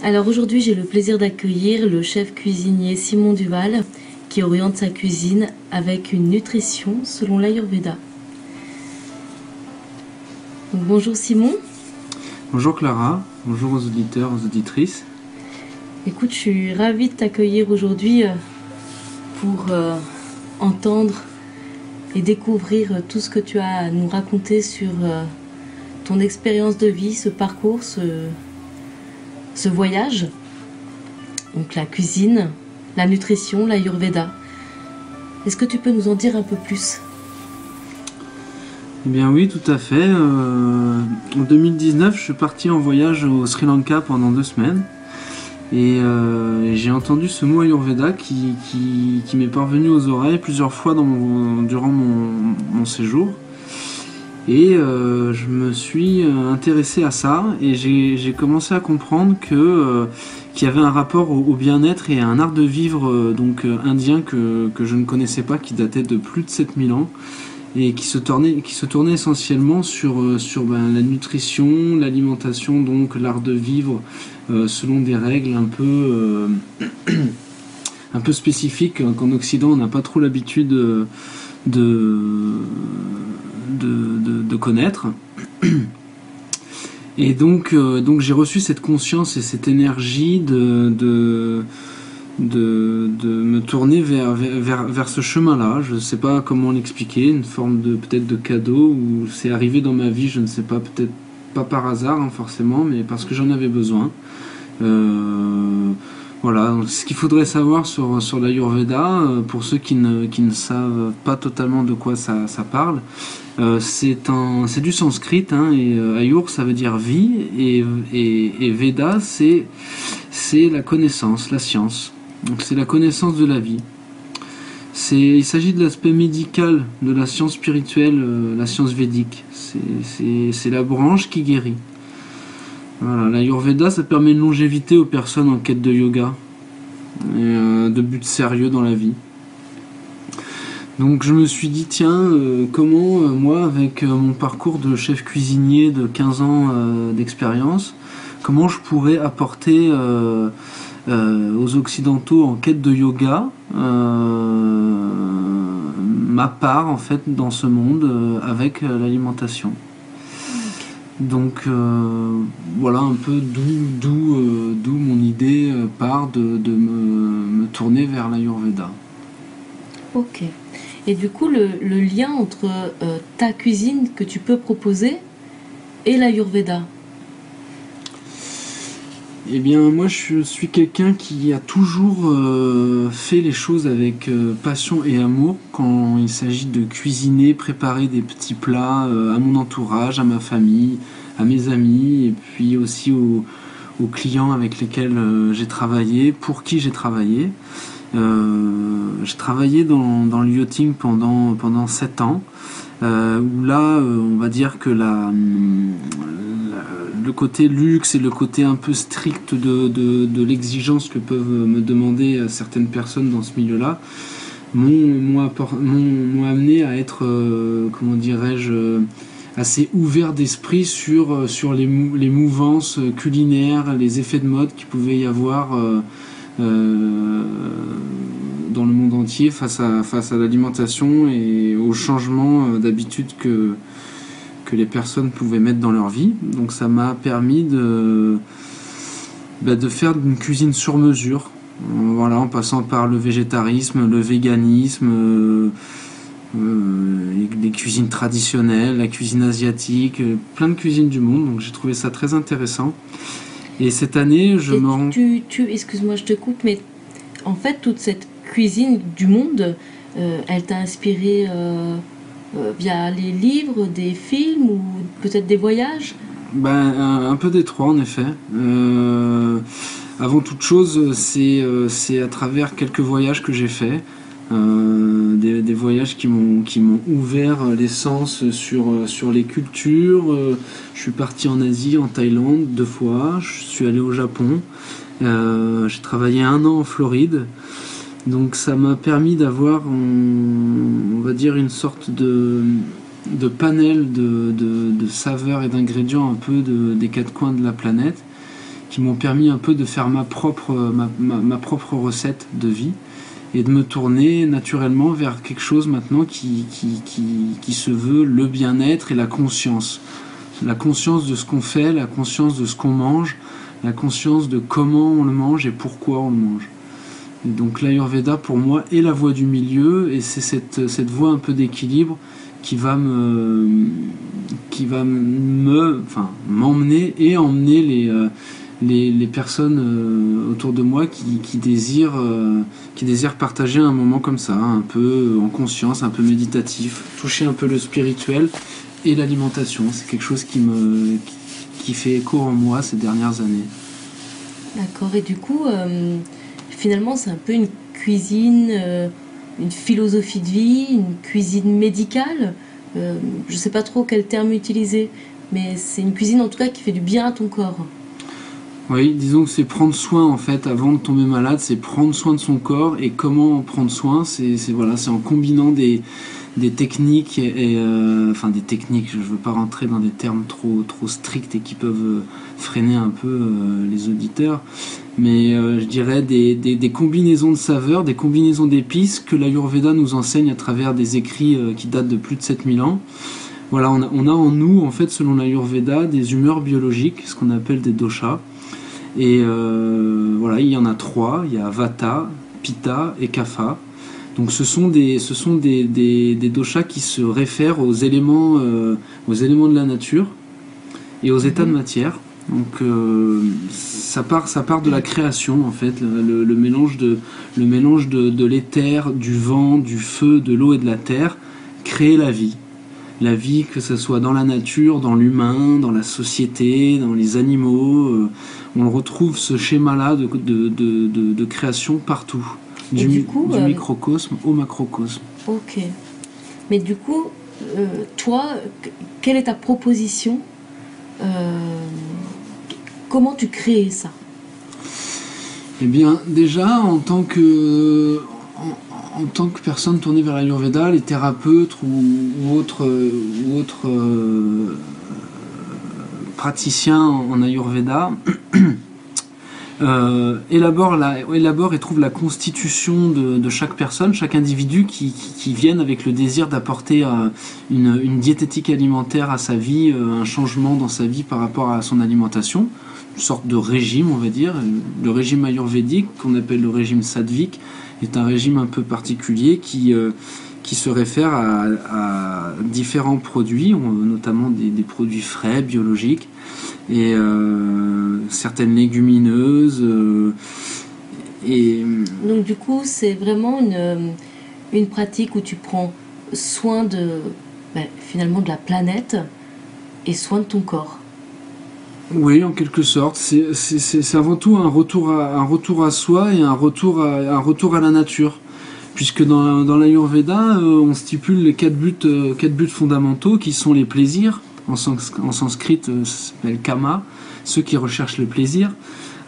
Alors aujourd'hui, j'ai le plaisir d'accueillir le chef cuisinier Simon Duval qui oriente sa cuisine avec une nutrition selon l'Ayurveda. Donc, bonjour Simon. Bonjour Clara, bonjour aux auditeurs, aux auditrices. Écoute, je suis ravie de t'accueillir aujourd'hui pour entendre et découvrir tout ce que tu as à nous raconter sur ton expérience de vie, ce parcours, ce voyage. Donc la cuisine, la nutrition, l'Ayurveda. Est-ce que tu peux nous en dire un peu plus ? Eh bien oui, tout à fait. En 2019, je suis parti en voyage au Sri Lanka pendant 2 semaines. Et j'ai entendu ce mot Ayurveda qui m'est parvenu aux oreilles plusieurs fois durant mon séjour. Et je me suis intéressé à ça et j'ai commencé à comprendre qu'il y avait un rapport au bien-être et à un art de vivre indien que je ne connaissais pas, qui datait de plus de 7000 ans et qui se tournait essentiellement sur la nutrition, l'alimentation, donc l'art de vivre selon des règles un peu spécifiques qu'en Occident on n'a pas trop l'habitude de connaître. Et donc j'ai reçu cette conscience et cette énergie de me tourner vers ce chemin-là. Je ne sais pas comment l'expliquer, une forme peut-être de cadeau, ou c'est arrivé dans ma vie, je ne sais pas, peut-être pas par hasard forcément, mais parce que j'en avais besoin. Voilà, ce qu'il faudrait savoir sur l'Ayurveda, pour ceux qui ne savent pas totalement de quoi ça parle, c'est du sanskrit, et Ayur ça veut dire vie, et Veda c'est la connaissance, la science. Donc c'est la connaissance de la vie. Il s'agit de l'aspect médical de la science spirituelle, la science védique. C'est la branche qui guérit. Voilà, l'Ayurveda, ça permet une longévité aux personnes en quête de yoga et de buts sérieux dans la vie. Donc je me suis dit, tiens, comment moi, avec mon parcours de chef cuisinier de 15 ans d'expérience, comment je pourrais apporter aux Occidentaux en quête de yoga ma part en fait dans ce monde avec l'alimentation. Donc voilà un peu d'où mon idée part de me tourner vers l'Ayurveda. Ok. Et du coup, le lien entre ta cuisine que tu peux proposer et l'Ayurveda ? Eh bien, moi, je suis quelqu'un qui a toujours fait les choses avec passion et amour quand il s'agit de cuisiner, préparer des petits plats à mon entourage, à ma famille, à mes amis, et puis aussi aux clients avec lesquels j'ai travaillé, pour qui j'ai travaillé. J'ai travaillé dans le yachting pendant 7 ans, où là, on va dire que le côté luxe et le côté un peu strict de l'exigence que peuvent me demander certaines personnes dans ce milieu-là m'ont amené à être, comment dirais-je, assez ouvert d'esprit sur les mouvances culinaires, les effets de mode qu'il pouvait y avoir dans le monde entier face à l'alimentation et aux changements d'habitude que les personnes pouvaient mettre dans leur vie. Donc ça m'a permis de faire une cuisine sur mesure, voilà, en passant par le végétarisme, le véganisme, les cuisines traditionnelles, la cuisine asiatique, plein de cuisines du monde. Donc j'ai trouvé ça très intéressant. Et cette année, excuse-moi, je te coupe, mais en fait, toute cette cuisine du monde, elle t'a inspiré via les livres, des films ou peut-être des voyages ? Un peu des trois en effet. Avant toute chose, c'est à travers quelques voyages que j'ai faits, des voyages qui m'ont ouvert les sens sur les cultures. Je suis parti en Asie, en Thaïlande 2 fois, je suis allé au Japon, j'ai travaillé 1 an en Floride. Donc ça m'a permis d'avoir, on va dire, une sorte de panel de saveurs et d'ingrédients un peu des 4 coins de la planète, qui m'ont permis un peu de faire ma propre recette de vie et de me tourner naturellement vers quelque chose maintenant qui se veut le bien-être et la conscience. La conscience de ce qu'on fait, la conscience de ce qu'on mange, la conscience de comment on le mange et pourquoi on le mange. Et donc l'Ayurveda pour moi est la voie du milieu et c'est cette voie un peu d'équilibre qui va m'emmener et emmener les personnes autour de moi qui désirent partager un moment comme ça, un peu en conscience, un peu méditatif, toucher un peu le spirituel et l'alimentation. C'est quelque chose qui fait écho en moi ces dernières années. D'accord, et du coup, finalement, c'est un peu une cuisine, une philosophie de vie, une cuisine médicale. Je ne sais pas trop quel terme utiliser, mais c'est une cuisine en tout cas qui fait du bien à ton corps. Oui, disons que c'est prendre soin en fait, avant de tomber malade, c'est prendre soin de son corps. Et comment prendre soin, c'est en combinant des techniques enfin des techniques, je ne veux pas rentrer dans des termes trop stricts et qui peuvent freiner un peu les auditeurs, mais je dirais des combinaisons de saveurs, des combinaisons d'épices que l'Ayurveda nous enseigne à travers des écrits qui datent de plus de 7000 ans. Voilà, on a en nous, en fait, selon l'Ayurveda, des humeurs biologiques, ce qu'on appelle des doshas. Et voilà, il y en a 3, il y a Vata, Pitta et Kapha. Donc ce sont des doshas qui se réfèrent aux éléments de la nature et aux états de matière. Donc ça part de la création en fait, le mélange de l'éther, du vent, du feu, de l'eau et de la terre crée la vie. La vie, que ce soit dans la nature, dans l'humain, dans la société, dans les animaux, on retrouve ce schéma-là de création partout. Du microcosme au macrocosme. Ok. Mais du coup, toi, quelle est ta proposition Comment tu crées ça? Eh bien, déjà, en tant que personne tournée vers l'Ayurveda, les thérapeutes ou autres praticiens en Ayurveda élabore et trouve la constitution de chaque personne, chaque individu qui viennent avec le désir d'apporter une diététique alimentaire à sa vie, un changement dans sa vie par rapport à son alimentation, une sorte de régime, on va dire. Le régime ayurvédique, qu'on appelle le régime sattvique, est un régime un peu particulier qui se réfère à différents produits, notamment des produits frais, biologiques, et certaines légumineuses. Donc du coup, c'est vraiment une pratique où tu prends soin finalement de la planète et soin de ton corps. Oui, en quelque sorte. C'est avant tout un retour à soi et un retour à la nature. Puisque dans l'Ayurveda, on stipule les 4 buts fondamentaux qui sont les plaisirs. En sanskrit, ça s'appelle kama, ceux qui recherchent le plaisir.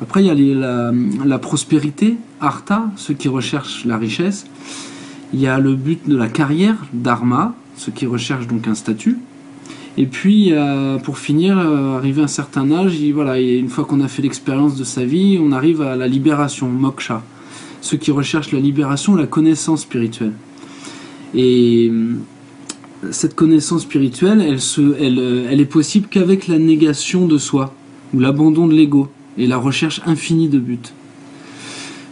Après, il y a la prospérité, artha, ceux qui recherchent la richesse. Il y a le but de la carrière, dharma, ceux qui recherchent donc un statut. Et puis, pour finir, arrivé à un certain âge, une fois qu'on a fait l'expérience de sa vie, on arrive à la libération, moksha. Ceux qui recherchent la libération, la connaissance spirituelle. Et cette connaissance spirituelle, elle est possible qu'avec la négation de soi, ou l'abandon de l'ego, et la recherche infinie de buts.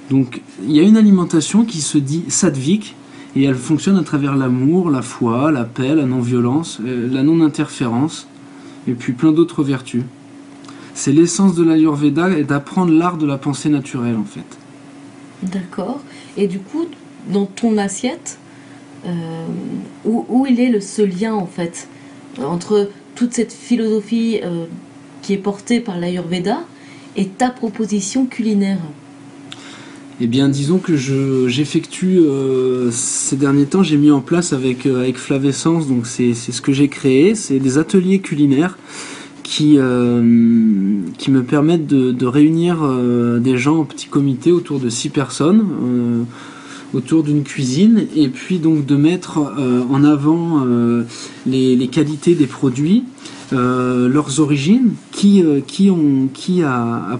Donc, il y a une alimentation qui se dit sattvique, et elle fonctionne à travers l'amour, la foi, la paix, la non-violence, la non-interférence, et puis plein d'autres vertus. C'est l'essence de l'Ayurveda et d'apprendre l'art de la pensée naturelle, en fait. D'accord. Et du coup, dans ton assiette, où il est ce lien, en fait, entre toute cette philosophie qui est portée par l'Ayurveda et ta proposition culinaire? Eh bien, disons que j'effectue ces derniers temps, j'ai mis en place avec Flavescence, donc c'est ce que j'ai créé, c'est des ateliers culinaires qui me permettent de réunir des gens en petit comité autour de 6 personnes, autour d'une cuisine, et puis donc de mettre en avant les qualités des produits, leurs origines, qui a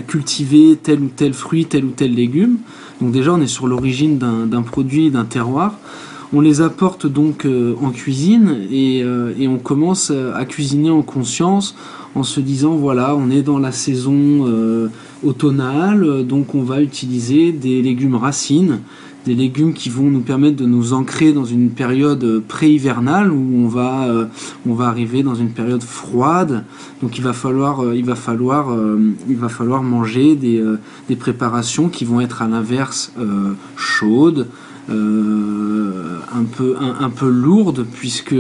cultivé tel ou tel fruit, tel ou tel légume. Donc déjà on est sur l'origine d'un produit, d'un terroir. On les apporte donc en cuisine et on commence à cuisiner en conscience en se disant voilà, on est dans la saison automnale, donc on va utiliser des légumes racines, des légumes qui vont nous permettre de nous ancrer dans une période pré-hivernale où on va arriver dans une période froide. Donc il va falloir manger des préparations qui vont être à l'inverse chaudes, un peu lourde puisque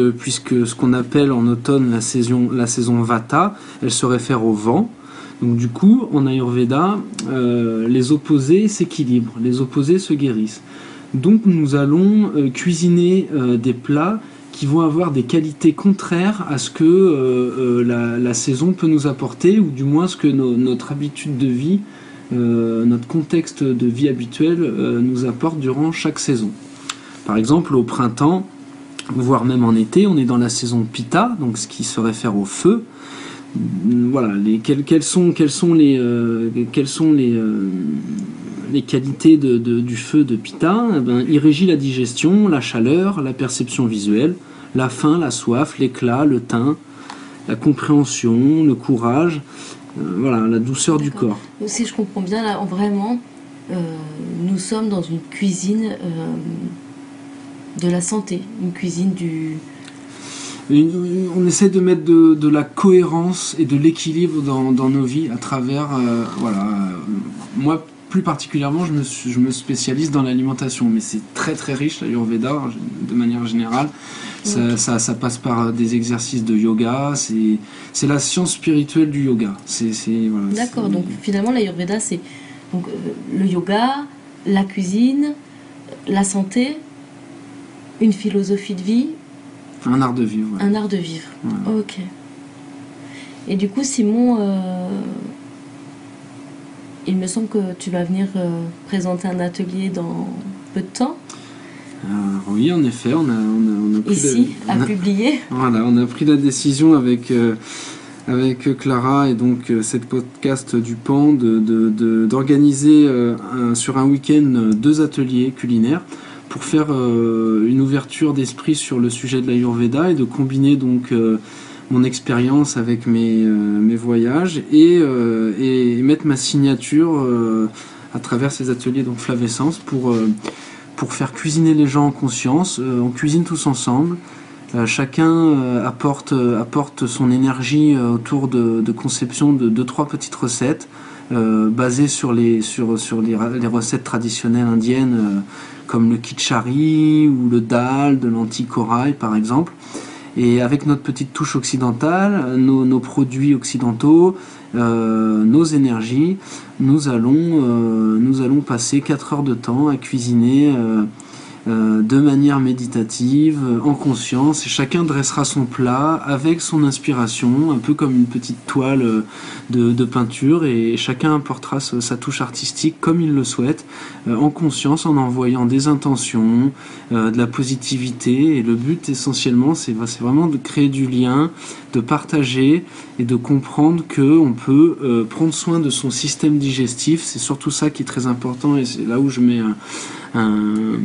ce qu'on appelle en automne la saison Vata, elle se réfère au vent. Donc du coup en Ayurveda les opposés s'équilibrent, les opposés se guérissent. Donc nous allons cuisiner des plats qui vont avoir des qualités contraires à ce que la saison peut nous apporter, ou du moins ce que notre habitude de vie, notre contexte de vie habituel nous apporte durant chaque saison. Par exemple, au printemps, voire même en été, on est dans la saison Pitta, donc ce qui se réfère au feu. Voilà, quelles sont les qualités du feu de Pitta? Il régit la digestion, la chaleur, la perception visuelle, la faim, la soif, l'éclat, le teint, la compréhension, le courage. Voilà, la douceur du corps. Si je comprends bien, là, vraiment, nous sommes dans une cuisine de la santé, une cuisine du... On essaie de mettre de la cohérence et de l'équilibre dans nos vies à travers... moi, plus particulièrement, je me spécialise dans l'alimentation, mais c'est très très riche, l'Ayurveda, de manière générale. Ça passe par des exercices de yoga, c'est la science spirituelle du yoga. Voilà, d'accord, donc finalement l'Ayurveda c'est donc, le yoga, la cuisine, la santé, une philosophie de vie. Un art de vivre. Ouais. Un art de vivre, voilà. Ok. Et du coup Simon, il me semble que tu vas venir présenter un atelier dans peu de temps. Oui, en effet, on a pris publier. Voilà, on a pris la décision avec Clara et donc cette podcast du PAN d'organiser sur un week-end 2 ateliers culinaires pour faire une ouverture d'esprit sur le sujet de l'Ayurveda et de combiner donc mon expérience avec mes voyages et mettre ma signature à travers ces ateliers donc Flavescence pour faire cuisiner les gens en conscience. On cuisine tous ensemble. Chacun apporte son énergie autour de conception de 2-3 petites recettes basées sur les recettes traditionnelles indiennes comme le khichari ou le dal de lentilles corail par exemple. Et avec notre petite touche occidentale, nos produits occidentaux, nos énergies, nous allons passer 4 heures de temps à cuisiner de manière méditative, en conscience, et chacun dressera son plat avec son inspiration, un peu comme une petite toile de peinture, et chacun apportera sa touche artistique comme il le souhaite, en conscience, en envoyant des intentions, de la positivité, et le but essentiellement c'est vraiment de créer du lien, de partager et de comprendre qu'on peut prendre soin de son système digestif. C'est surtout ça qui est très important, et c'est là où je mets un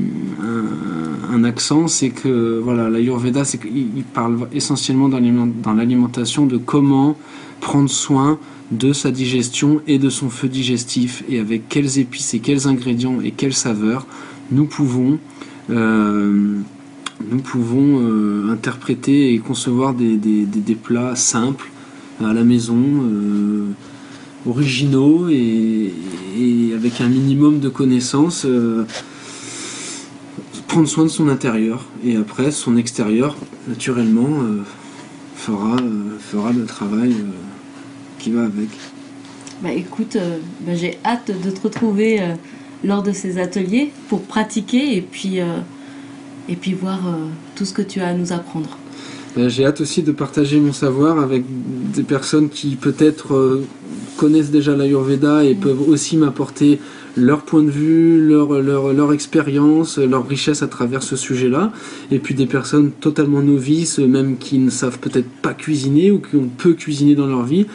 accent, c'est que voilà, l'Ayurveda, c'est qu'il parle essentiellement dans l'alimentation de comment prendre soin de sa digestion et de son feu digestif, et avec quelles épices et quels ingrédients et quelles saveurs nous pouvons interpréter et concevoir des plats simples à la maison, originaux et avec un minimum de connaissances, prendre soin de son intérieur, et après son extérieur naturellement fera le travail qui va avec. Bah écoute, j'ai hâte de te retrouver lors de ces ateliers pour pratiquer et puis voir tout ce que tu as à nous apprendre. J'ai hâte aussi de partager mon savoir avec des personnes qui peut-être connaissent déjà l'Ayurveda et peuvent aussi m'apporter leur point de vue, leur expérience, leur richesse à travers ce sujet-là, et puis des personnes totalement novices, même qui ne savent peut-être pas cuisiner ou qui ont peu cuisiné dans leur vie.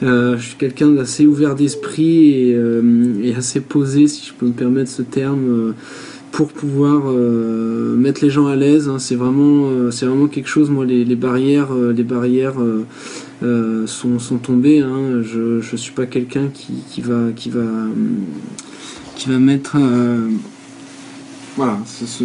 Je suis quelqu'un d'assez ouvert d'esprit et assez posé, si je peux me permettre ce terme, pour pouvoir mettre les gens à l'aise. Hein. C'est vraiment quelque chose. Moi, les barrières sont tombées. Hein. Je suis pas quelqu'un qui va mettre voilà ce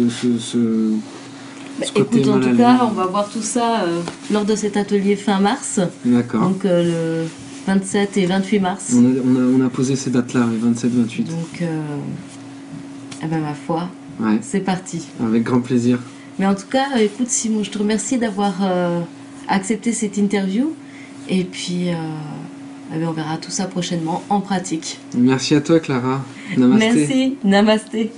côté écoute, en mal à tout cas, l'aise. on va voir tout ça lors de cet atelier fin mars. D'accord. Donc le 27 et 28 mars. On a posé ces dates-là, les 27-28. Donc, eh ben, ma foi, Ouais. c'est parti. Avec grand plaisir. Mais en tout cas, écoute Simon, je te remercie d'avoir accepté cette interview. Et puis, eh ben, on verra tout ça prochainement en pratique. Merci à toi, Clara. Namasté. Merci, namasté.